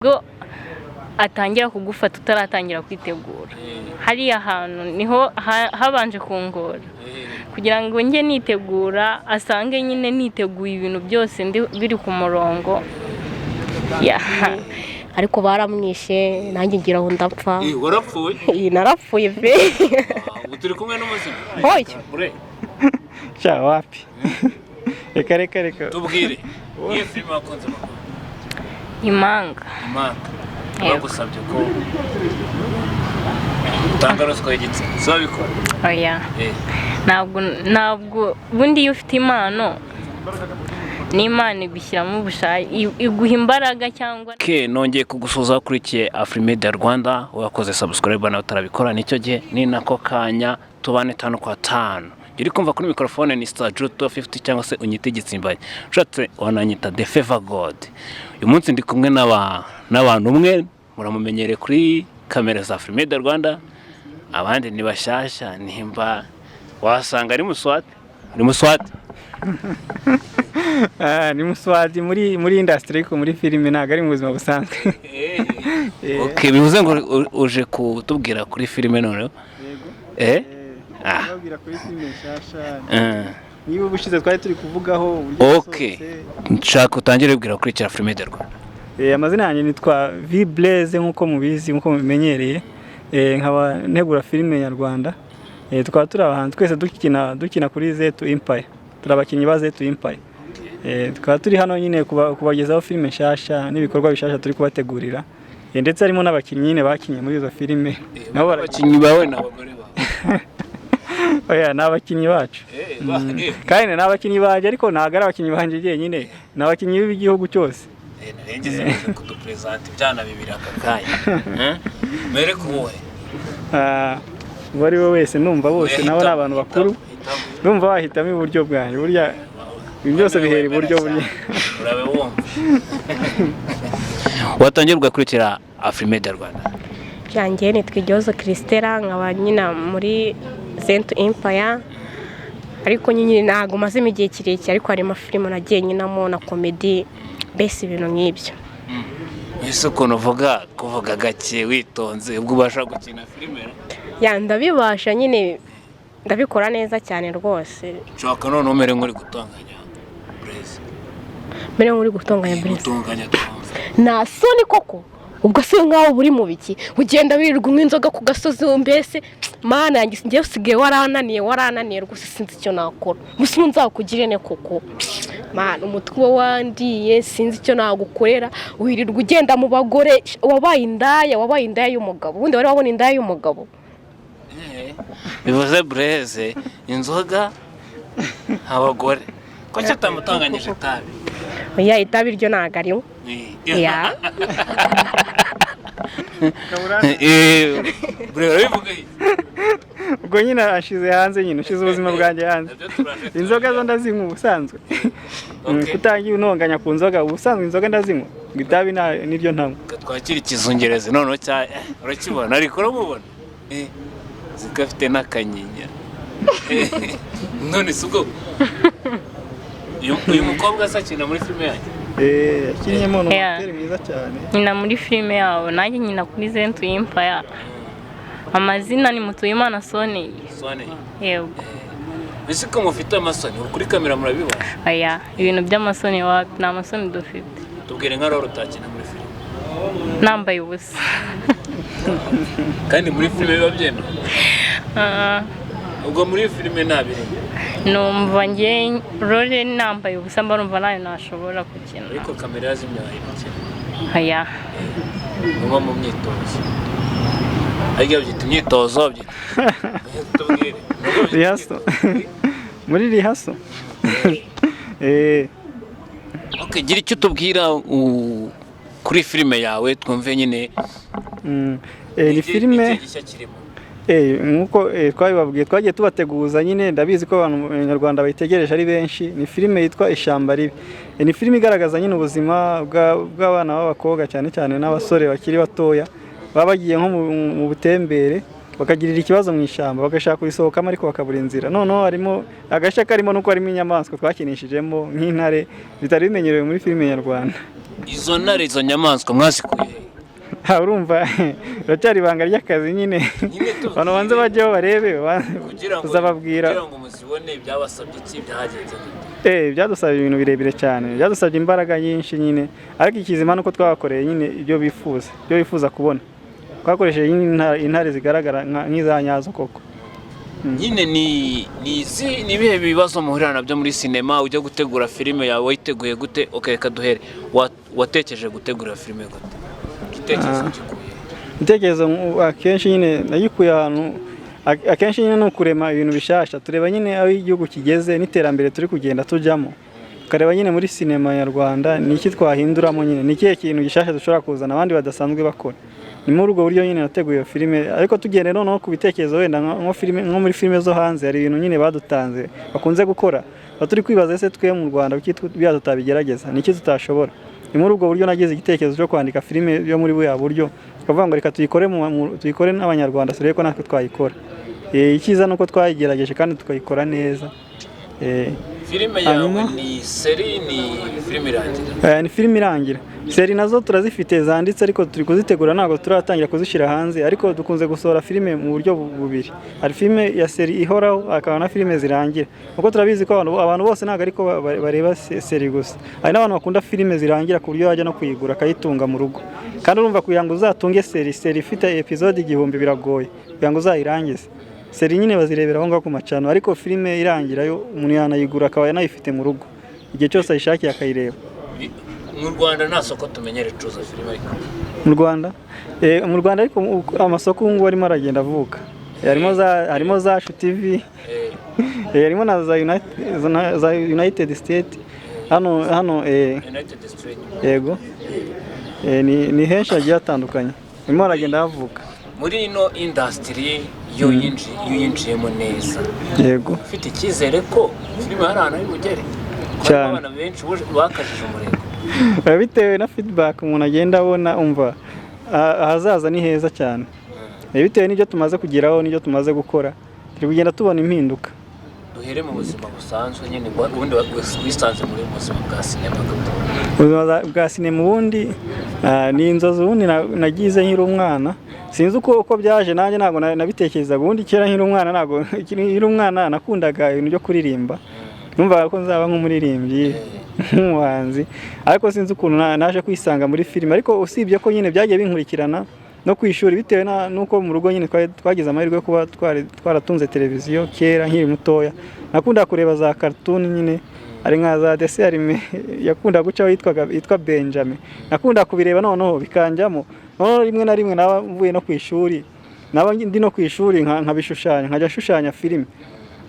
Go atangira kugufata utaratangira kwitegura. Hariya hantu niho habanje kungora. Kugira ngo nge nitegura asange nyine niteguye ibintu byose biri ku murongo. Ariko baramwishe nanjye ngira ngo ndapfa. Warapfuye? Narapfuye pe. Turi kumwe n'umuzima. Hoye. Cha wapi? Reka. Tubwire. Iyi filime wakunze makuru. Impanga. Bagusabye ko utanga ruswa y'igitsina. So babikora? Oya. Ntabwo bundi iyo ufite impano n'Imana ibishyiramo ubushake iguha imbaraga cyangwa nongeye kugusuza ukurikiye Afrimedia Rwanda wakoze subscribe nawe utarabikora nicyo gihe ni nako kanya tubane 5 kwa 5. Iri kumva kuri microphone ni Star Jude 250 cyangwa se unyite Gitsimbaye. Ushatse wananyita The Favor God. Uyu munsi ndi kumwe n'abantu umwe muramumenyere kuri kamera za Afrimedia Rwanda. Abandi ni bashasha nimba wasanga ari Muswati. Ni Muswati. Ni Muswati muri industry ko muri filime ntago ari mu buzima busanzwe. Okay, bivuze ngo uje kutubwira kuri filime none. Babwira kuri filime nshasha. Niba ubushize twari turi kuvugaho. Okay. Nshaka utangire ubwira kuri cya Afrimedia Rwanda. Amazina yanjye nitwa V Blaze nkuko mubizi nkuko mumenyereye. Nkaba ntegura filime nyarwanda. Tukaba turi abahanzi twese dukina kuri Z2 Empire. Turabakinnyi ba Z2 Empire. Tukaba turi hano nyine kubagezaho filime nshasha n'ibikorwa bishasha turi kubategurira. Ndetse harimo n'abakinnyi nyine bakinye muri izo filime. Nabo barakinnyi bawe n'abagore bawe. Oya n'abakinnyi bacu. Kandi n'abakinnyi baje ariko ntago ari abakinnyi banje nyine n'abakinnyi b'igihugu cyose. Nengeze kudupresent byana bibiri akakanya. Mere kuwe. Bari we wese numva bose nabo n'abantu bakuru. Numva bahitamo iburyo bwanjye burya byose bihera iburyo burya. Urabe wumva. Watangiye gukurikira Afrimedia Rwanda. Cyanjye ni Twijozo Christella nkaba nyina muri Z2 Empire. Ariko nyine ntago maze igihe kirekire ariko hari amafilime nagiye nyinamo na comedy bese ibintu nk'ibyo. Ese ukuntu kuvuga gake witonze ubwo ubasha gukina filime? Ndabibasha nyine ndabikora neza cyane rwose. Nshaka none umere nk'uri gutonganya Blaze. Mere nk'uri gutonganya Blaze. Gutonganya na soni koko. Ubwo se nkaho buri mu biki ugenda wirirwa nk'inzoga ku gasozi mbese mana yanjye ngiye usigaye warananiye rwose sinzi icyo nakora. Gusa nzakugire ne koko. Mana umutwe wandiye sinzi icyo nagukorera wirirwa ugenda mu bagore wabaye indaya y'umugabo. Ubundi wari wabona indaya y'umugabo. Bivuze Blaze inzoga abagore ko cyatamutanganyije tabi. Oya itabi ryo nagariwe. Ya. Ubwo nyine ashize hanze nyine ushize ubuzima bwanjye hanze. Inzoga zo ndazinywa ubusanzwe. Kutangiye unonganya ku nzoga ubusanzwe inzoga ndazinywa. Itabi niryo ntamwe. Twakira ikizungereze none cya urakibona ariko urabubona. Zigafite n'akanyinya. None sugo. Uyu mukobwa asakina muri filime yanjye. Yakinyemo n'umuteri mwiza cyane. nyina muri filime yawe nanjye nyina kuri Z2 Empire. Amazina ni Mutuyimana Sone. Yego. Ese ko mufite amasoni kuri kamera murabibasha? Oya ibintu by'amasoni wapi na amasoni dufite. Tubwire nka rero utakina muri filime. Nambaye ubusa. Kandi muri filime biba byemera. Ubwo muri filime ntabirimo. Numva ngiye role nambaye ubusa mba numva nayo nashobora gukina. Ariko kamera yazimya ayikina. Oya. Uba mu myitozo. Ariko byita imyitozo byo. Tubwire. Rihaso. Muri rihaso. Okay, gira icyo tubwira kuri filime yawe twumve nyine. Ni filime nkuko twabibabwiye twagiye tubateguza nyine ndabizi ko abantu Nyarwanda bayitegereje ari benshi. Ni filime yitwa Ishamba Ribi. Ni filime igaragaza nyine ubuzima bw'abana b'abakobwa cyane n'abasore bakiri batoya baba bagiye nko mu butembere bakagirira ikibazo mu ishyamba bagashaka kurisohokamo ariko bakabura inzira. Noneho harimo agashya karimo nuko harimo inyamaswa twakinishijemo nk'intare bitari bimenyerewe muri filime nyarwanda. Izo ntare izo nyamaswa mwazikuye urumva biracyari ibanga ry'akazi nyine abantu banze bajyeho barebe uzababwira kugira ngo muzibone byabasabye iki byagenze byadusabye ibintu birebire cyane, byadusabye imbaraga nyinshi nyine, ariko ikizima nuko twabakoreye nyine ibyo bifuza kubona. Twakoresheje intare zigaragara nk'iza nyazo koko. Nyine ni ibihe bibazo muhurira nabyo muri sinema ujya gutegura filime yawe wayiteguye gute? Reka duhere, watekereje gutegura filime gute? Igitekerezo akenshi nyine nagikuye ahantu, akenshi nyine ni ukurema ibintu bishasha. Tureba nyine aho igihugu kigeze n'iterambere turi kugenda tujyamo, tukareba nyine muri sinema nyarwanda ni iki twahinduramo, nyine ni ikihe kintu gishasha dushobora kuzana abandi badasanzwe bakora. Ni muri ubwo buryo nyine nateguye iyo filime, ariko tugende noneho ku bitekerezo wenda nko muri filime zo hanze hari ibintu nyine badutanze bakunze gukora, turi kwibaza ese twe mu Rwanda bya tutabigerageza ni iki tutashobora. Ni muri ubwo buryo nagize igitekerezo cyo kwandika filime yo muri buya buryo, tukavuga ngo reka tuyikore n'abanyarwanda turebe ko natwe twayikora. Icyiza nuko twayigerageje kandi tukayikora neza. Filime yawe ni seri ni filime irangira? Ni filime irangira. Seri nazo turazifite zanditse ariko turi kuzitegura, ntabwo turatangira kuzishyira hanze, ariko dukunze gusohora filime mu buryo bubiri. Hari filime ya seri ihoraho, hakaba na filime zirangira, kuko turabizi ko abantu bose ntabwo ariko bareba seri gusa. Hari n'abantu bakunda filime zirangira ku buryo yajya no kuyigura akayitunga mu rugo. Kandi urumva kugira ngo uzatunge seri ifite episode 1000 biragoye kugira ngo uzayirangize. Seri nyine bazirebera aho ngaho ku macano, ariko filime irangira yo umuntu yanayigura akaba yanayifite mu rugo igihe cyose ayishakiye akayireba. Mu Rwanda nta soko tumenyere cuza filime ariko mu Rwanda ariko amasoko ubu ngubu arimo aragenda avuka. Harimo za Shu TV, harimo na za United State hano United State. Yego, ni henshi hagiye hatandukanye harimo haragenda havuka. Muri ino industry yo yinjiyemo neza, yego, ufite icyizere ko filime hari ahantu ari bugere cyane. Abana benshi bakajije umurego bitewe na feedback umuntu agenda abona, umva ahazaza ni heza cyane. Bitewe n'ibyo tumaze kugeraho n'ibyo tumaze gukora, turi kugenda tubona impinduka. Duhere mu buzima busanzwe nyine, ubundi wisanze muri buzima bwa sinema. Ubuzima bwa sinema ubundi ni inzozi ubundi nagize nkiri umwana, sinzi uko byaje, nanjye ntabwo nabitekerezaga. Ubundi kera nkiri umwana nakundaga ibintu byo kuririmba, numvaga ko nzaba nk'umuririmbyi nk'umuhanzi, ariko sinzi ukuntu naje kwisanga muri filime. Ariko usibye ko nyine byagiye binkurikirana no kwishuri, bitewe nuko mu rugo nyine twagize amahirwe yo kuba twaratunze televiziyo kera nkiri mutoya. Nakunda kureba za cartoon nyine, ari nka za dessin anime yakunda gucaho yitwa Benjamin. Nakunda kubireba, noneho bikanjamo. Noneho rimwe na rimwe naba mvuye no kwishuri, naba ndi no kwishuri nkabishushanya, nkajya shushanya filime.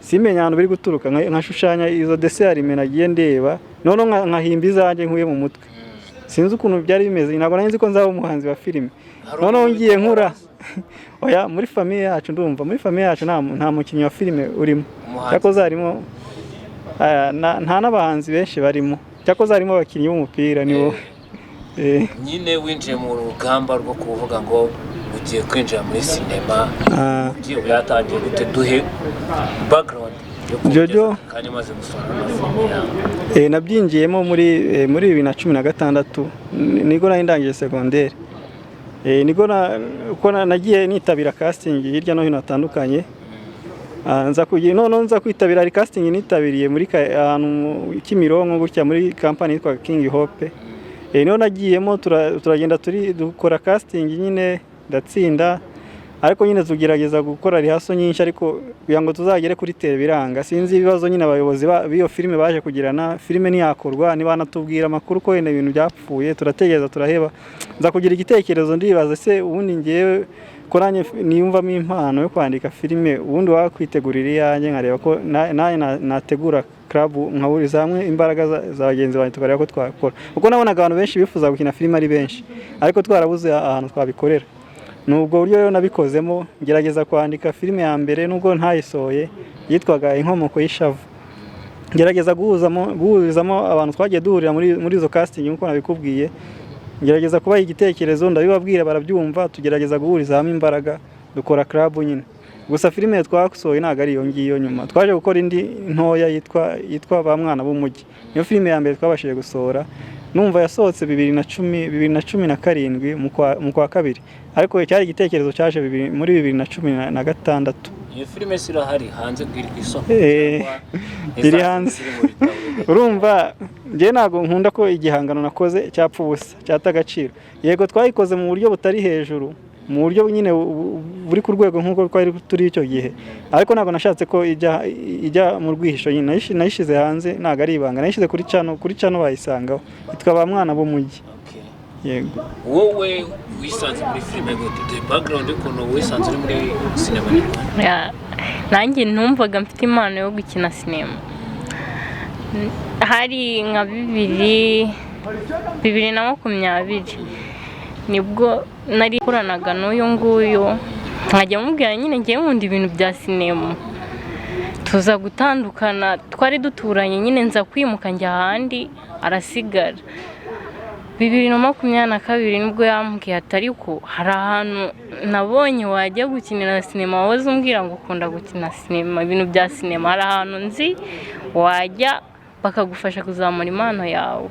Simenya ahantu biri guturuka, nkashushanya izo dessin anime nagiye ndeba, noneho nkahimba izanjye nkuye mu mutwe. Sinzi ukuntu byari bimeze, ntabwo nari nzi ko nzaba umuhanzi wa filime. Noneho ngiye nkura oya, muri famille yacu ndumva muri famille yacu nta mukinnyi wa filime urimo. Cyakoze harimo nta n'abahanzi benshi barimo, cyakoze harimo abakinnyi b'umupira nibo. Nyine winjiye mu rugamba rwo kuvuga ngo ugiye kwinjira muri sinema, ugiye byatangiye gute? Duhe background Jojo kandi maze gusohora. Nabyinjiyemo muri 2016 nibwo nari ndangije secondaire. Nibwo nagiye nitabira casting hirya no hino hatandukanye. Nza kwitabira casting nitabiriye muri ahantu Kimironko gutya muri company yitwa King Hope. Niho nagiyemo turagenda dukora casting nyine ndatsinda, ariko nyine tugerageza gukora rihaso nyinshi, ariko kugira ngo tuzagere kuri tele biranga. Sinzi ibibazo nyine abayobozi b'iyo filime baje kugirana, filime ntiyakorwa, niba natubwira amakuru ko wenda ibintu byapfuye, turategereza turaheba. Nza kugira igitekerezo ndibaza se ubundi ngewe ko nanjye niyumvamo impano yo kwandika filime, ubundi wakwitegurira iyanjye nkareba ko nanjye nategura club nkahuriza hamwe imbaraga za bagenzi banjye tukareba ko twakora, kuko nabonaga abantu benshi bifuza gukina filime ari benshi, ariko twarabuze ahantu twabikorera. Nubwo buryo rero nabikozemo, ngerageza kwandika filime ya mbere nubwo ntayisohoye, yitwaga Inkomoko y'Ishavu. Ngerageza guhurizamo abantu twagiye duhurira muri izo casting nkuko nabikubwiye. Ngerageza kubaha igitekerezo, ndabibabwira barabyumva, tugerageza guhuriza hamwe imbaraga dukora club nyine gusa filime twasohoye ntabwo ari iyo ngiyo nyuma twaje gukora indi ntoya yitwa ba mwana b'umujyi niyo filime ya mbere twabashije gusohora numva yasohotse 2017 mu kwa kabiri ariko cyari igitekerezo cyaje muri 2016 iyo filime sirahari hanze ku isoko iri hanze urumva njye ntabwo nkunda ko igihangano nakoze cyapfa ubusa cyata agaciro yego twayikoze mu buryo butari hejuru mu buryo nyine buri ku rwego nk'uko twari turi icyo gihe ariko ntabwo nashatse ko ijya mu rwihisho nyine nayishize hanze ntabwo ari ibanga nayishize kuri cano bayisangaho yitwa ba mwana b'umujyi yego wowe wisanze muri filime gute the background y'ukuntu wisanze uri muri sinema nyarwanda nanjye numvaga mfite impano yo gukina sinema hari nka 2020 nibwo nari kuranaga n'uyu nguyu nkajya mubwira nyine ngiye nkunda ibintu bya sinema tuza gutandukana twari duturanye nyine nza kwimuka njya ahandi arasigara 2022 nibwo yambwiye ati ariko hari ahantu nabonye wajya gukinira sinema wowe umbwira ngo ukunda gukina sinema ibintu bya sinema hari ahantu nzi wajya bakagufasha kuzamura impano yawe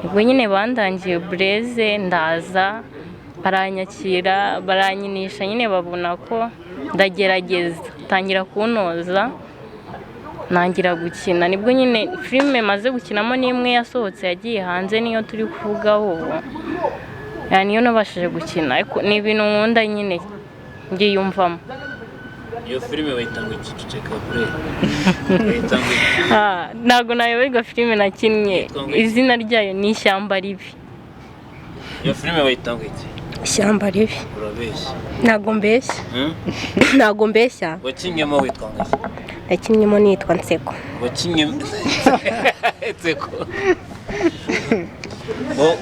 ubwo nyine bandangiye Blaise ndaza baranyakira baranyinisha nyine babona ko ndagerageza tangira kunoza nangira gukina nibwo nyine filime maze gukinamo n'imwe yasohotse yagiye hanze niyo turi kuvugaho niyo nabashije gukina ariko ni ibintu nkunda nyine ngiyumvamo iyo filime bayitanga ikiceka kure ntago nayoberwa filime nakinnye izina ryayo ni Ishyamba Ribi iyo filime bayitanga iki Ishyamba Ribi urabeshya ntago mbeshya wakinyemo witwa ngaki nakinnyemo nitwa Nseko wakinyemo Nseko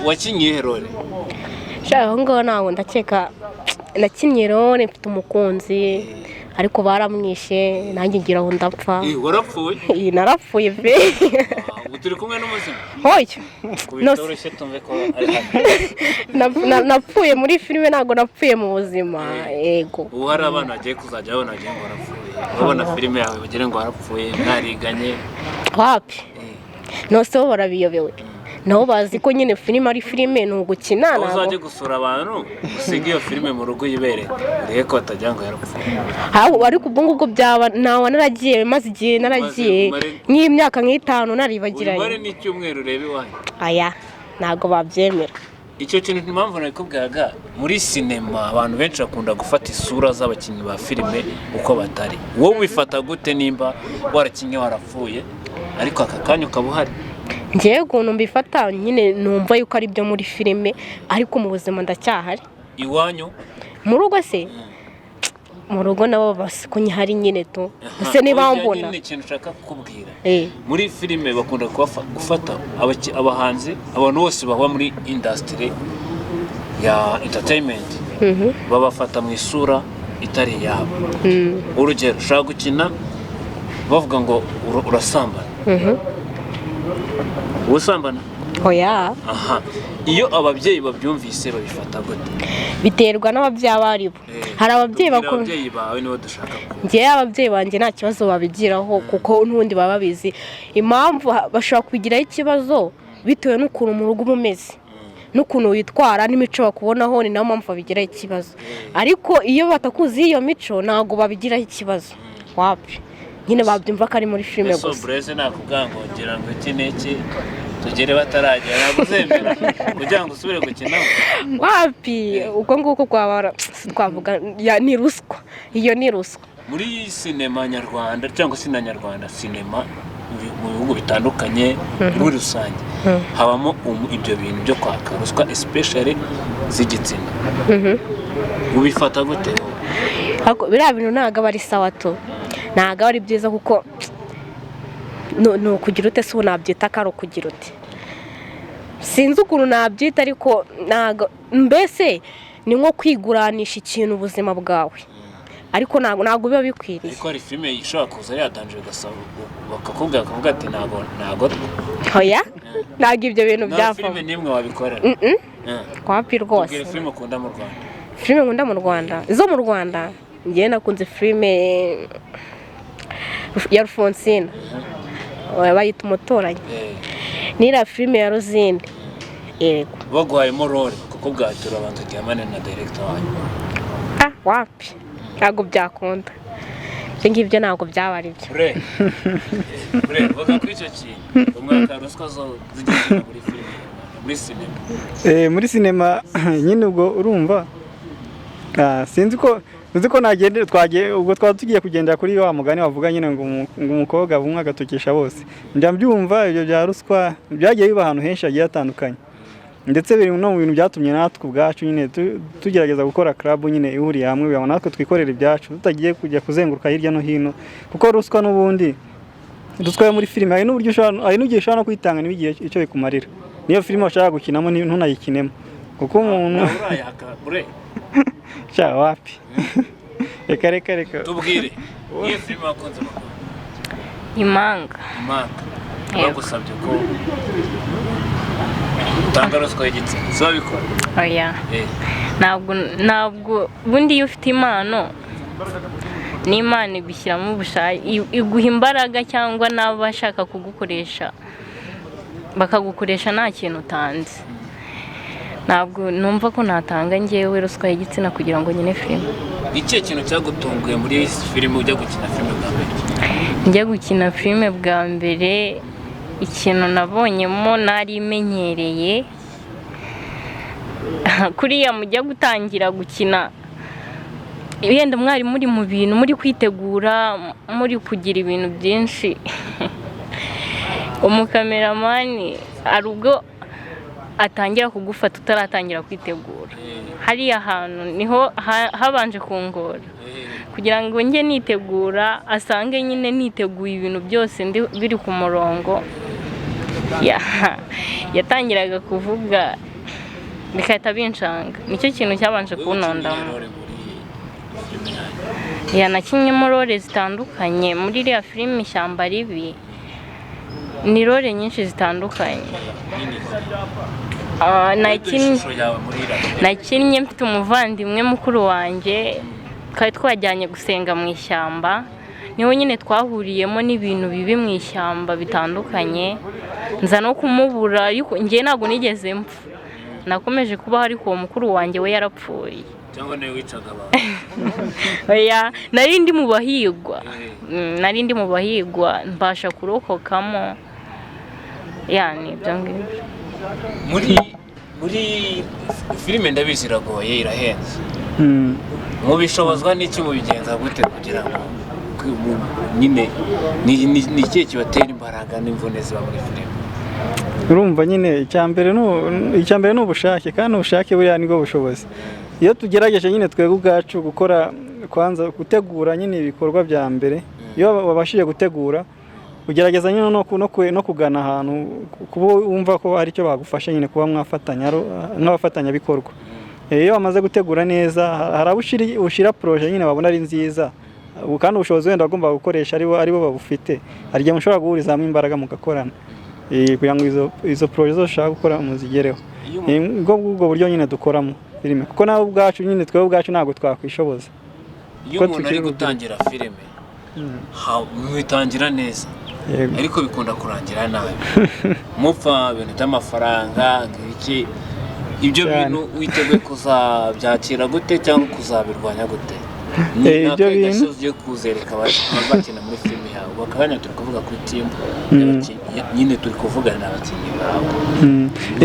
wakinye herore shaho ngo nawo ndakeka nakinnye role mfite umukunzi ariko baramwishe nanjye ngira ngo ndapfa warapfuye narapfuye pe ubu turi kumwe n'umuzima hoya kubitoroshye tumve ko ari napfuye muri filime ntabwo napfuye mu buzima yego ubu hari abana bagiye kuzajya babona ngo warapfuye babona filime yawe bagire ngo warapfuye mwariganye wapi nose bo barabiyobewe nabo bazi ko nyine filime ari filime ni ugukina ntabwo uzajya gusura abantu usiga iyo filime mu rugo yibereye urebe ko batagira ngo yarapfuye ariko ubwo ngubwo byaba nawe naragiye maze igihe naragiye nk'imyaka nk'itanu naribagiranye umubare n'icyumweru urebe iwanyu aya ntabwo babyemera icyo kintu impamvu nabikubwiraga muri sinema abantu benshi bakunda gufata isura z'abakinnyi ba filime uko batari wowe wifata gute nimba warakinnye warapfuye ariko aka kanya ukaba uhari ngewe ukuntu mbifata nyine numva yuko ari byo muri filime ariko mu buzima ndacyahari iwanyu mu rugo se mu rugo nabo basi nyihari nyine tu ese niba mbona ni ikintu ushaka kukubwira muri filime bakunda gufata abahanzi abantu bose baba muri industry ya entertainment babafata mu isura itari yabo urugero ushaka gukina bavuga ngo urasambana usambana oya iyo ababyeyi babyumvise babifata gute biterwa n'ababyeyi abaribo hari ababyeyi ababyeyi bawe nibo dushaka ngewe ababyeyi banjye nta kibazo babigiraho kuko n'ubundi baba babizi impamvu bashobora kugiraho ikibazo bitewe n'ukuntu mu rugo uba umeze n'ukuntu witwara n'imico bakubonaho ni nayo mpamvu babigiraho ikibazo ariko iyo batakuzi iyo mico ntabwo babigiraho ikibazo wapi nyine babyumva ko ari muri filime gusa Blaise nakubwira ngo ngira ngo iki n'iki tugere bataragera ntabwo uzemera kugira ngo usubire gukina wapi ubwo nguko twavuga ni ruswa iyo ni ruswa muri sinema nyarwanda cyangwa se na nyarwanda sinema mu bihugu bitandukanye muri rusange habamo ibyo bintu byo kwaka ruswa especially z'igitsina ubifata gute biriya bintu ntabwo ari sawa tu ntabwo ari byiza kuko ni ukugira ute se ubu nabyita ko ari ukugira ute sinzi ukuntu nabyita ariko ntabwo mbese ni nko kwiguranisha ikintu ubuzima bwawe ariko ntabwo biba bikwiriye ariko hari filime ishobora kuza yatanje ugasaba bakakubwira bakavuga ati ntabwo oya ntabwo ibyo bintu byavamo filime n'imwe wabikorera wapi rwose tubwire filime ukunda mu Rwanda filime nkunda mu Rwanda, izo mu Rwanda njye nakunze filime ya Alphonsine bayita umuturanyi, n'iriya filime ya Rosine. Yego baguhayemo role kuko bwatura abantu ryamane na director wanyu. Wapi ntabwo byakunda, ibyo ngibyo ntabwo byaba ari byo. Vuga kuri icyo kintu umwaka ruswa zo zigenda muri filime muri sinema. Muri sinema nyine ubwo urumva sinzi ko nagende twagiye ubwo tugiye kugendera kuri wa mugani wavuga nyine ngo umukobwa bumwe agatukisha bose. Njya mbyumva ibyo bya ruswa byagiye biba ahantu henshi hagiye hatandukanye, ndetse biri no mu bintu byatumye natwe ubwacu nyine tugerageza gukora club nyine ihuriye hamwe kugira ngo natwe twikorera ibyacu tutagiye kujya kuzenguruka hirya no hino, kuko ruswa n'ubundi ruswa yo muri filime hari n'uburyo ushobora no kwitanga n'ibigiye icyo bikumarira. Niyo filime washaka gukinamo ntunayikinemo kuko umuntu cya wapi. Reka tubwire iyi filime wakunze mu Impanga. bagusabye ko utanga ruswa y'igitsina uzabikora? Oya, ntabwo bundi iyo ufite impano n'Imana igushyiramo ubushake, iguha imbaraga, cyangwa n'abashaka kugukoresha bakagukoresha nta kintu utanze. Ntabwo numva ko natanga njyewe ruswa y'igitsina kugira ngo nyine filime. Ikihe kintu cyagutunguye muri filime ujya gukina filime bwa mbere? Njya gukina filime bwa mbere, ikintu nabonyemo nari imenyereye kuriya mujya gutangira gukina, yenda mwari muri mu bintu muri kwitegura, muri kugira ibintu byinshi, umukameramani ari ubwo atangira kugufata utaratangira kwitegura. Hariya hantu niho habanje kungora kugira ngo njye nitegura, asange nyine niteguye ibintu byose biri ku murongo. Yatangiraga kuvuga bikahita binshanga, nicyo kintu cyabanje kunondamo. Nakinyemo role zitandukanye muri iriya filime Ishyamba Ribi, ni role nyinshi zitandukanye. Nakinnye mfite umuvandimwe mukuru wanjye, twari twajyanye gusenga mu ishyamba, niho nyine twahuriyemo n'ibintu bibi mu ishyamba bitandukanye, nza no kumubura, ariko njye ntabwo nigeze mpfa, nakomeje kubaho, ariko uwo mukuru wanjye we yarapfuye. Cyangwa nawe wicaga abantu? Oya, nari ndi mu bahigwa mbasha kurokokamo. Ni ibyo ngibyo. Muri filime ndabizi iragoye, irahenze. Mubishobozwa n'iki, mubigenza gute kugira ngo nyine ni ikihe kibatera imbaraga n'imvune ziba muri filime? Urumva nyine icyambere ni ubushake, kandi ubushake buriya nibwo bushobozi. Iyo tugerageje nyine twebwe ubwacu gukora, kwanza gutegura nyine ibikorwa bya mbere, iyo wabashije gutegura ugerageza nyine no kugana ahantu kuba wumva ko hari icyo bagufasha nyine kuba mwafatanya nk'abafatanyabikorwa. Iyo wamaze gutegura neza hari ushyira projet nyine wabona ari nziza, kandi ubushobozi wenda bagomba gukoresha aribo babufite, hari igihe mushobora guhuriza hamwe imbaraga mugakorana kugira ngo izo projet zose ushaka gukora muzigereho. Ubwo buryo nyine dukoramo filime, kuko nawe ubwacu nyine twebwe ubwacu ntabwo twakwishoboza. Iyo umuntu ari gutangira filime mwitangira neza, ariko bikunda kurangira nabi, mupfa ibintu by'amafaranga ngiki, ibyo bintu witeguye kuzabyakira gute cyangwa kuzabirwanya gute? Ibyo bintu ugiye kuzereka bakina muri filime yawe, bakabanya turi kuvuga kuri team nyine turi kuvugana n'abakinnyi bawe.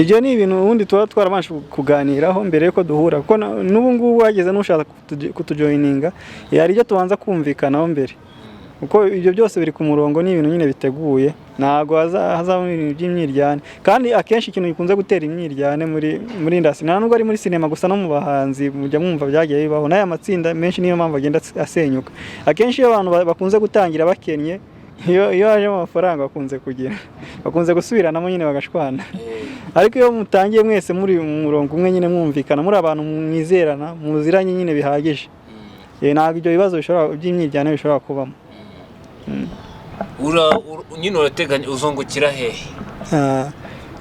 Ibyo ni ibintu ubundi tuba twarabanje kuganiraho mbere yuko duhura, kuko n'ubu ngubu wageze n'ushaka kutujoyininga, hari ibyo tubanza kumvikanaho mbere, kuko ibyo byose biri ku murongo, ni ibintu nyine biteguye, ntabwo hazaba ibintu by'imyiryane. Kandi akenshi ikintu gikunze gutera imyiryane muri industry, nta nubwo ari muri sinema gusa, no mu bahanzi mujya mwumva byagiye bibaho, n'aya matsinda menshi niyo mpamvu agenda asenyuka. Akenshi iyo abantu bakunze gutangira bakennye, iyo hajemo amafaranga bakunze gusubiranamo nyine bagashwana. Ariko iyo mutangiye mwese muri mu murongo umwe nyine mwumvikana, muri abantu mwizerana, muziranye nyine bihagije, ntabwo ibyo bibazo by'imyiryane bishobora kubamo. Nyine urateganya uzungukira hehe?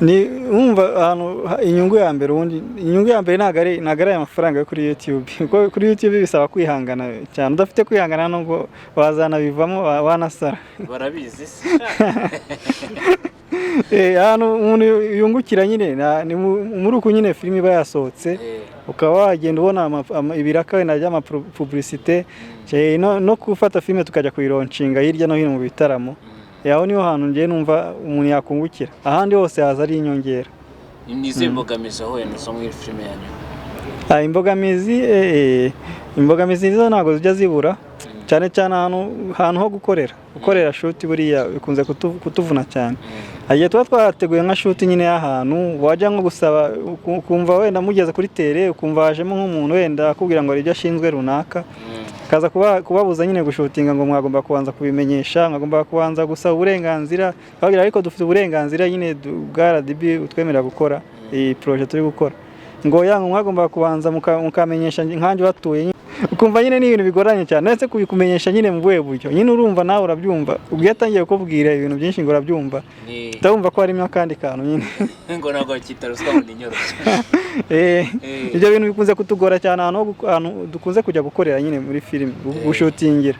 ni wumva ahantu inyungu ya mbere ubundi inyungu ya mbere ntabwo ari amafaranga yo kuri YouTube kuko kuri YouTube bisaba kwihangana cyane udafite kwihangana nubwo wazanabivamo wanasara barabizi se ahantu umuntu yungukira nyine ni muri uku nyine filime iba yasohotse ukaba wagenda ubona ibiraka wenda by'amapublicité no gufata filime tukajya kuyironcinga hirya no hino mu bitaramo aho niho hantu ngiye numva umuntu yakungukira ahandi hose haza ari inyongera. Nize imbogamizi aho nazo muri filime yanyu? Imbogamizi zo ntabwo zijya zibura cyane cyane ahantu ho gukorera shoot buriya bikunze kutuvuna cyane. Agiye tuba twateguye nka shoot nyine y'ahantu wajya nko gusaba ukumva wenda mugeze kuri tele ukumva hajemo nk'umuntu wenda akubwira ngo ibyo ashinzwe runaka kaza kubabuza nyine gushutinga ngo mwagomba kubanza kubimenyesha mwagomba kubanza gusaba uburenganzira bagira ariko dufite uburenganzira nyine bwa RDB utwemerera gukora iyi project turi gukora ngo yango mwagomba kubanza mukamenyesha nkanje batuye ukumva nyine ni ibintu bigoranye cyane ndetse kubikumenyesha nyine mu buhe buryo nyine urumva nawe urabyumva ubwiyatangiye kubwira ibintu byinshi ngo urabyumva ndabumva ko harimo kandi kantu nyine ngo nago kitaruswa mu ninyoroshye ibyo bintu bikunze kutugora cyane ahantu dukunze kujya gukorera nyine muri filime gushutingira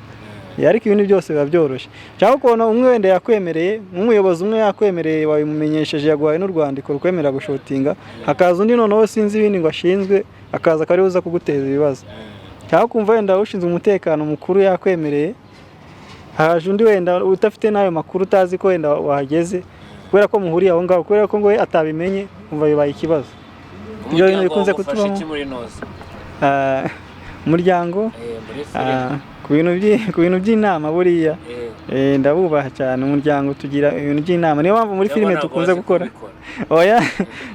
ariko ibintu byose biba byoroshye cyangwa kubona umwe wenda yakwemereye nk'umuyobozi umwe yakwemereye wabimumenyesheje yaguhaye n'urwandiko rukwemerera gushutinga hakaza undi noneho sinzi ibindi ngo ashinzwe akaza akari uza kuguteza ibibazo cyangwa kumva wenda ushinzwe umutekano mukuru yakwemereye haje undi wenda udafite n'ayo makuru utazi ko wenda wahageze kubera ko muhuriye aho ngaho kubera ko ngo atabimenye umva bibaye ikibazo. Ibyo bintu bikunze kutubamo umuryango ku bintu by'inama buriya ndabubaha cyane umuryango tugira ibintu by'inama niyo mpamvu muri filime dukunze gukora oya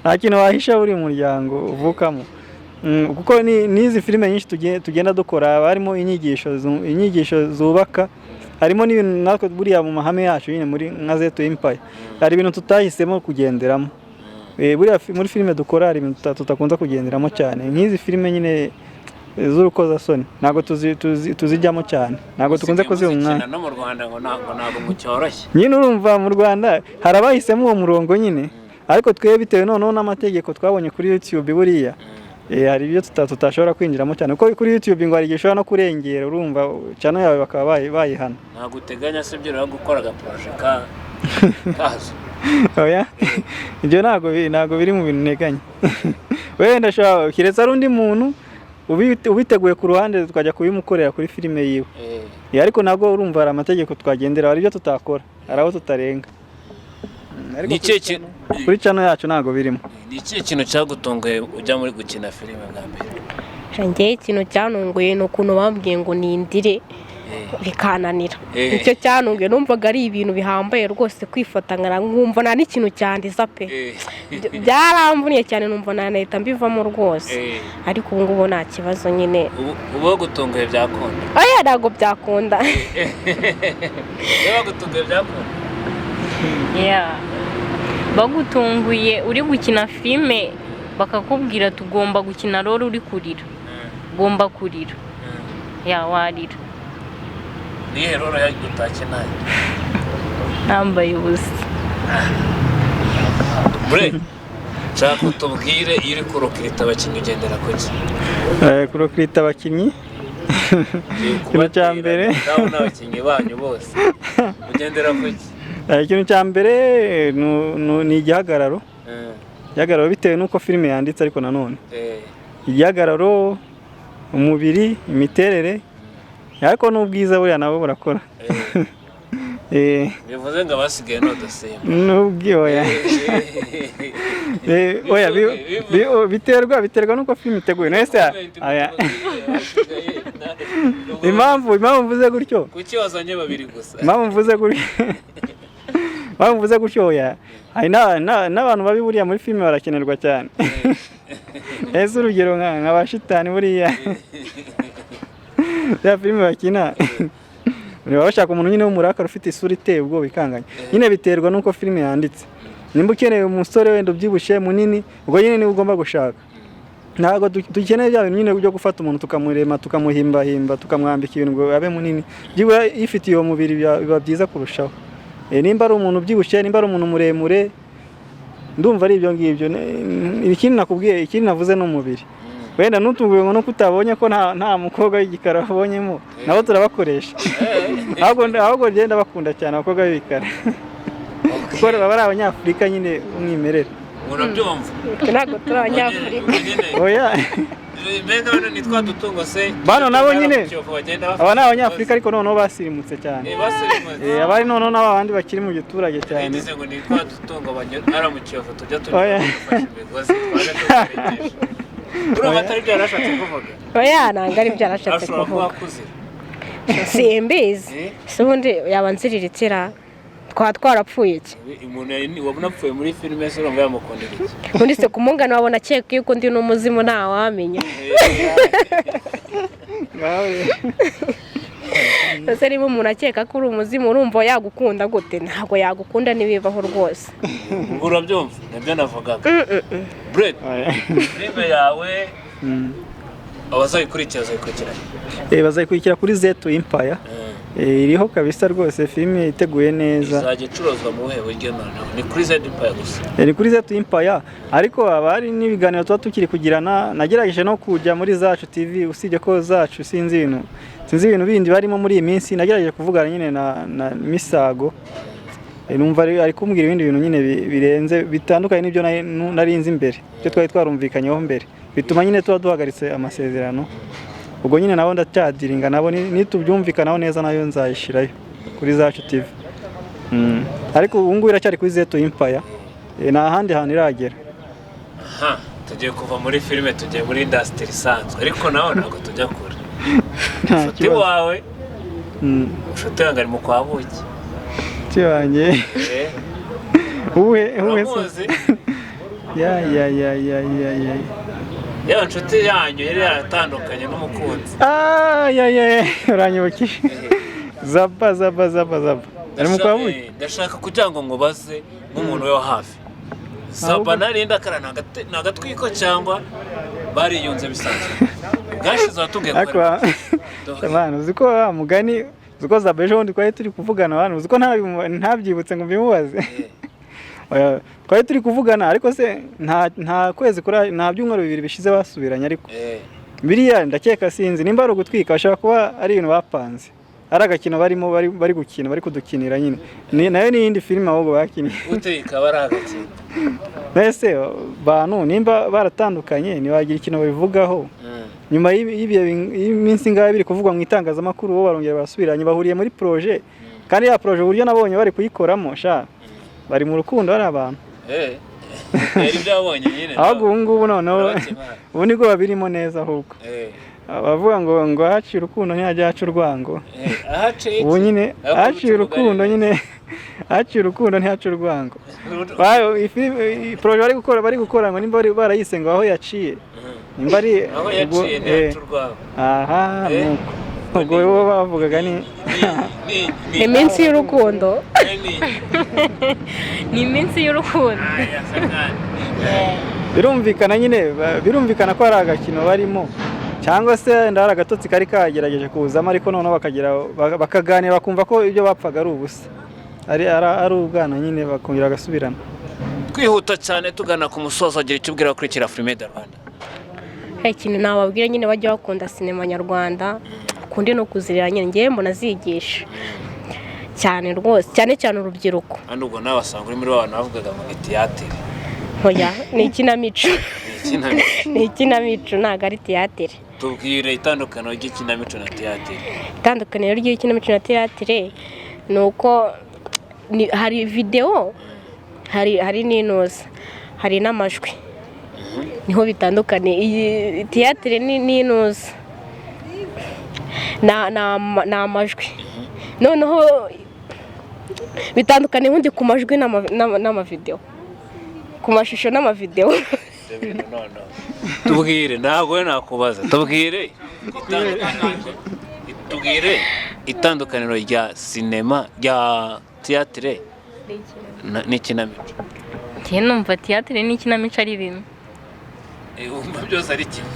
nta kintu wahisha buri muryango uvukamo kuko n'izi filime nyinshi tugenda dukora harimo inyigisho zubaka harimo n'ibintu natwe buriya mu mahame yacu nyine muri nka Zetu Empire hari ibintu tutahisemo kugenderamo buriya muri filime dukora hari ibintu tutakunze kugenderamo cyane nk'izi filime nyine z'urukozasoni ntabwo tuzijyamo cyane ntabwo tukunze kuziha umwanya no mu Rwanda ngo ntabwo mucyoroshye nyine urumva mu Rwanda hari abahisemo uwo murongo nyine ariko twebwe bitewe noneho n'amategeko twabonye kuri YouTube buriya hari ibyo tutashobora kwinjiramo cyane kuko kuri YouTube ngo hari igihe ushobora no kurengera urumva cyane yawe bakaba bayihana ntabwo uteganya se byo gukora agaproje kazo oya ibyo ntabwo biri mu bintu nteganya wenda shaka kiretse ari undi muntu ubiteguye ku ruhande tukajya kubimukorera kuri filime yiwe ariko ntabwo urumva hari amategeko twagendera hari ibyo tutakora hari aho tutarenga kuri channel yacu ntabwo birimo. Ni ikihe kintu cyagutunguye ujya muri gukina filime bwa mbere? Njye ikintu cyanunguye ni ukuntu bambwiye ngo nindire bikananira icyo cyanunguye numvaga ari ibintu bihambaye rwose kwifatanya nkumva nta n'ikintu cyandiza pe byarambuniye cyane numva nanahita mbivamo rwose ariko ubu ngubu nta kibazo nyine ubu gutunguye byakunda oya ntabwo byakunda bagutunguye byakunda bagutunguye uri gukina filime bakakubwira tugomba gukina role uri kurira ugomba kurira warira nihe role utakina nambaye ubusa bre nshaka kutubwire iyo uri kurokirita abakinnyi ugendera kuki kurokirita abakinnyi ikintu cya mbere n'abakinnyi banyu bose ugendera kuki ikintu cya mbere ni igihagararo bitewe n'uko filime yanditse ariko nanone igihagararo umubiri imiterere ariko n'ubwiza buriya nabo burakora bivuze ngo abasigaye n'udasimba biterwa n'uko filime iteguye nese impamvu mvuze gutyo kuki wazanye babiri gusa impamvu mvuze gutyo hari n'abantu babi buriya muri filime barakenerwa cyane ese urugero nka bashitani buriya ya filime bakina baba bashaka umuntu nyine w'umurakara ufite isura iteye ubwoba ikanganye nyine biterwa n'uko filime yanditse nimba ukeneye umusore wenda ubyibushye munini ubwo nyine niwe ugomba gushaka ntabwo dukeneye bya bintu nyine byo gufata umuntu tukamurema tukamuhimbahimba tukamwambika ibintu ngo abe munini byibura ifite uwo mubiri biba byiza kurushaho nimba ari umuntu ubyibushye nimba ari umuntu muremure ndumva ari ibyo ngibyo. Ikindi nakubwiye, ikindi navuze n'umubiri, wenda ntutunguwe ngo nuko utabonye ko nta mukobwa w'igikara wabonyemo, nabo turabakoresha. ahubwo ngenda bakunda cyane abakobwa b'ibikara kuko baba ari abanyafurika nyine umwimerere. Urabyumva? ntabwo turi abanyafurika. Oya, mbega ni twa dutungo se bano nabo nyine aba ni abanyafurika ariko noneho basirimutse cyane. Abari noneho n'abandi bakiri mu giturage cyane. Ngo ni twa dutungo banyara mu Kiyovu tujya tugufasha imigozi twaje tukaregesha. Urumva atari byo yarashatse kuvuga? Oya, ntabwo ari byo yarashatse kuvuga. Simbizi. Se ubundi yaba nziriritse ra twaba twarapfuye iki? Umuntu wabona apfuye muri filime se urumva yamukundira iki? Ubundi se ku mungano wabona akeka yuko ndi n'umuzimu ntawamenya. Ese niba umuntu akeka ko uri umuzimu urumva yagukunda gute? Ntabwo yagukunda n'ibibaho rwose. Urabyumva? Nabyo navugaga. Brett, filime yawe abazayikurikira bazayikurikira kuri Zetu Empire. Iriho kabisa rwose, filime iteguye neza. Izajya icuruzwa mu buhe buryo noneho? Ni kuri Zetu Empire gusa? Ni kuri Zetu Empire, ariko haba hari n'ibiganiro tuba tukiri kugirana. Nagerageje no kujya muri Zacu TV, usibye ko Zacu sinzi ibintu bindi barimo muri iyi minsi. Nagerageje kuvugana nyine na Misago, numva ari kumbwira ibindi bintu nyine birenze bitandukanye n'ibyo narinzi imbere, byo twari twarumvikanyeho mbere, bituma nyine tuba duhagaritse amasezerano. Ubwo nyine nabo ndacyadiringa nabo, nitubyumvikanaho neza nayo nzayishirayo kuri Zacu TV. Ariko ubu ngubu iracyari kuri Zetu Empire, nta handi hantu iragera. Aha, tugiye kuva muri filime tugiye muri industry isanzwe, ariko nawe ntabwo tujya kure. Inshuti wawe inshuti yanjye ari mu kwa buki wanjye uwe se ya nshuti yanyu yari yaratandukanye n'umukunzi. uranyibukije zaba ari mu kwa buki. Ndashaka kugira ngo ngubaze nk'umuntu we hafi, Zaba narinda kara nagatwiko cyangwa bariyunze bisanzwe? Gashize watubwiye ko abantu uziko mugani uziko Zaba ejo ndi kwaye turi kuvugana abantu uziko ntabyibutse ngo mbimubaze. Kwaye turi kuvugana ariko se nta kwezi kuri nta byumweru bibiri bishize basubiranye, ariko biriya ndakeka sinzi nimba ari ugutwika, bashaka kuba ari ibintu bapanze, ari agakino barimo bari gukina, bari kudukinira nyine. Nayo ni indi filime ahubwo bakiniye. Guteka bari agakino. Mbese bantu nimba baratandukanye ntibagira ikintu babivugaho. Nyuma y'iminsi ngaho biri kuvugwa mu itangazamakuru, bo barongera basubiranye, bahuriye muri projet, kandi ya projet uburyo nabonye bari kuyikoramo sha bari mu rukundo ari abantu. Yari byabonye nyine. Ahubwo ubu ngubu noneho ubu nibwo babirimo neza ahubwo. Bavuga ngo haciye urukundo ntihajya haca urwango. Ubu nyine haciye urukundo nyine, haciye urukundo ntihaca urwango. Projet bari gukora ngo nimba barayise ngo aho yaciye, nimba ari aho yaciye ntihaca urwango. Aha, ubwo bo bavugaga ni iminsi y'urukundo. Ni iminsi y'urukundo. birumvikana ko ari agakino barimo, cyangwa se ndara agatotsi kari kagerageje kuzamo, ariko noneho bakaganira bakumva ko ibyo bapfaga ari ubusa, ari ubwana nyine bakongera agasubirana. Kwihuta cyane tugana ku musozo, agira icyo ubwira abakurikira Filime de Rwanda. Ikintu nababwira nyine bajya bakunda sinema nyarwanda, kundi no kuzirira nyine ngiye mbona zigisha cyane rwose, cyane urubyiruko. Kandi ubwo nawe wasanga uri muri abantu bavugaga ngo ni théâtre. Oya, ni ikinamico. Ni ikinamico ntabwo ari théâtre. Tubwire itandukaniro ry'ikinamico na théâtre. Itandukaniro ry'ikinamico na théâtre ni uko hari video, hari n'inoza, hari n'amajwi. Niho bitandukanye. Iyi théâtre ni inoza na amajwi. Noneho bitandukanye ubundi ku majwi n'amavideo, ku mashusho n'amavideo. Tubwire, ntabwo nakubaza, tubwire itandukaniro rya sinema rya théâtre n'ikinamico. Njye numva théâtre n'ikinamico ari bimwe. Umva byose ari kimwe.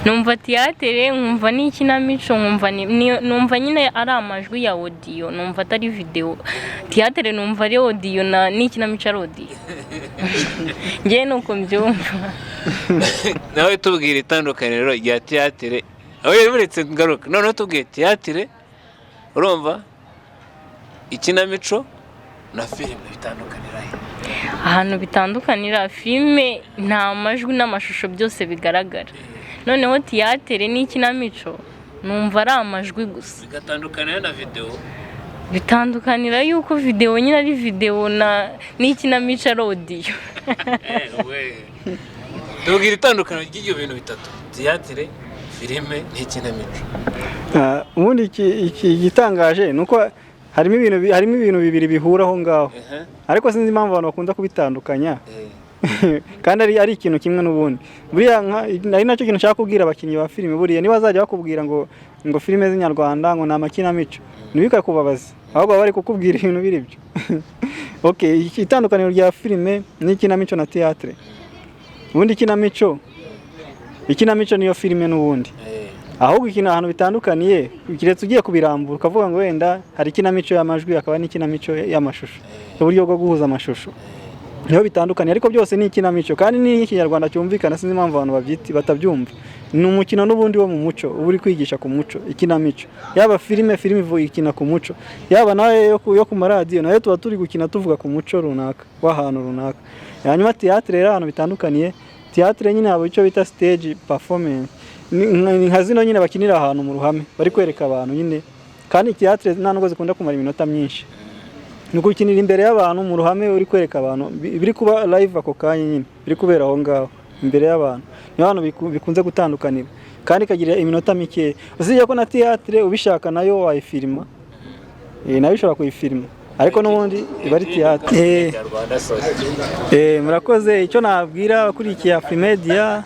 numva tiyatere nkumva n'ikinamico numva nyine ari amajwi ya audio numva atari video. Tiyatere numva ari audio n'ikinamico ari audio. Ngiye nuko mbyumva. Nawe tubwira itandukaniro rya tiyatere. Aho muretse ngaruka none tubwiye tiyatere urumva ikinamico na filime bitandukanira ahantu bitandukanira. Filime nta majwi n'amashusho byose bigaragara, noneho tiyatere n'ikinamico numva ari amajwi gusa. Bigatandukana na video. Bitandukanira yuko video nyine ari video n'ikinamico ari audio. Tubwira itandukaniro ry'ibyo bintu bitatu: tiyatere, filime n'ikinamico. Ubundi iki gitangaje nuko harimo ibintu bibiri bihura aho ngaho, ariko sinzi impamvu abantu bakunda kubitandukanya kandi ari ikintu kimwe n'ubundi. Buriya ari nacyo kintu nshaka kubwira abakinnyi ba filime, buriya niba bazajya bakubwira ngo filime z'inyarwanda ngo ni amakinamico ntibikakubabaze, ahubwo bari kukubwira ibintu biri byo. Okay, itandukaniro rya filime n'ikinamico na tiyatere. Ubundi ikinamico niyo filime n'ubundi, ahubwo ikintu ahantu bitandukaniye kiretse ugiye kubirambura ukavuga ngo wenda hari ikinamico y'amajwi akaba n'ikinamico y'amashusho, uburyo bwo guhuza amashusho niho bitandukanye, ariko byose ni ikinamico kandi ni ikinyarwanda cyumvikana. Sinzi impamvu abantu batabyumva. Ni umukino n'ubundi wo mu muco, uba uri kwigisha ku muco. Ikinamico yaba filime ikina ku muco, yaba nawe yo ku maradiyo nayo tuba turi gukina tuvuga ku muco runaka w'ahantu runaka. Hanyuma tiyatere rero ahantu bitandukaniye, tiyatere nyine haba icyo bita stage performance, ni nka zino nyine bakinira ahantu mu ruhame bari kwereka abantu nyine, kandi tiyatere nta nubwo zikunda kumara iminota myinshi. Ni gukinira imbere y'abantu mu ruhame uri kwereka abantu biri kuba live ako kanya nyine biri kubera aho ngaho imbere y'abantu. Niyo hano bikunze gutandukanira kandi kagira iminota mike. Usibye ko na tiyatere ubishaka nayo wayifilima, nayo ushobora kuyifilima, ariko n'ubundi iba ari tiyatere. Murakoze. Icyo nabwira abakurikiye Afrimedia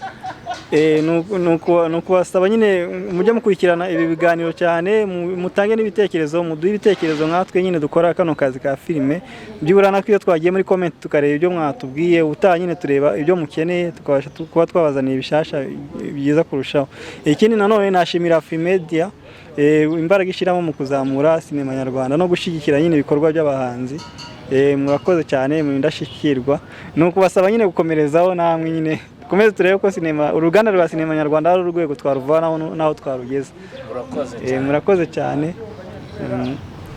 nukubasaba nyine mujye mukurikirana ibi biganiro cyane, mutange n'ibitekerezo, muduhe ibitekerezo nkatwe nyine dukora kano kazi ka filime. Byibura natwe iyo twagiye muri comment tukareba ibyo mwatubwiye, utaha nyine tureba ibyo mukeneye tukabasha kuba twabazaniye ibishasha byiza kurushaho. Ikindi nanone nashimira Afrimedia imbaraga ishyiramo mu kuzamura sinema nyarwanda no gushyigikira nyine ibikorwa by'abahanzi. Murakoze cyane, mwindashikirwa. Nukubasaba nyine gukomerezaho namwe nyine komeze turebe ko uruganda rwa sinema nyarwanda ari urwego twaruvanaho naho twarugeze. Murakoze cyane.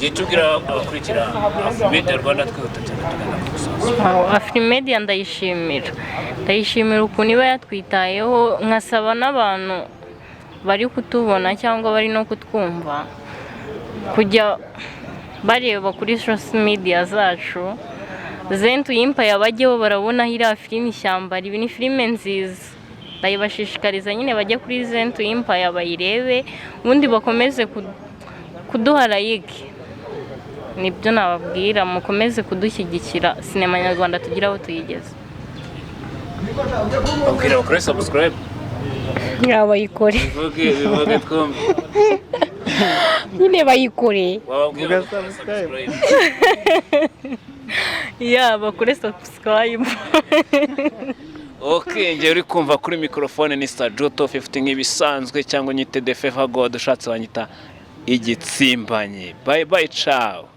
Gitubwira abakurikira Afrimedia Rwanda twihuta cyane tugana ku musozo. Afrimedia ndayishimira ukuntu iba yatwitayeho, nkasaba n'abantu bari kutubona cyangwa bari no kutwumva kujya bareba kuri social media zacu. Zentu Empire bajyeho barabona iriya filime Ishyamba, ibi ni filime nziza. Ndayibashishikariza nyine bajye kuri Zentu Empire bayirebe, ubundi bakomeze kuduha like. Nibyo nababwira, mukomeze kudushyigikira sinema nyarwanda tugira aho tuyigeze. Babwira bakore subscribe. Bayikore. Bivuge twumve. Nyine bayikore. Wababwira subscribe. Bakore subscribe. Okay, ngiye uri kumva kuri microphone ni Star Joto 50 nk'ibisanzwe cyangwa nyite The Favor God ushatse wanyita igitsimbanye. Bye bye, ciao.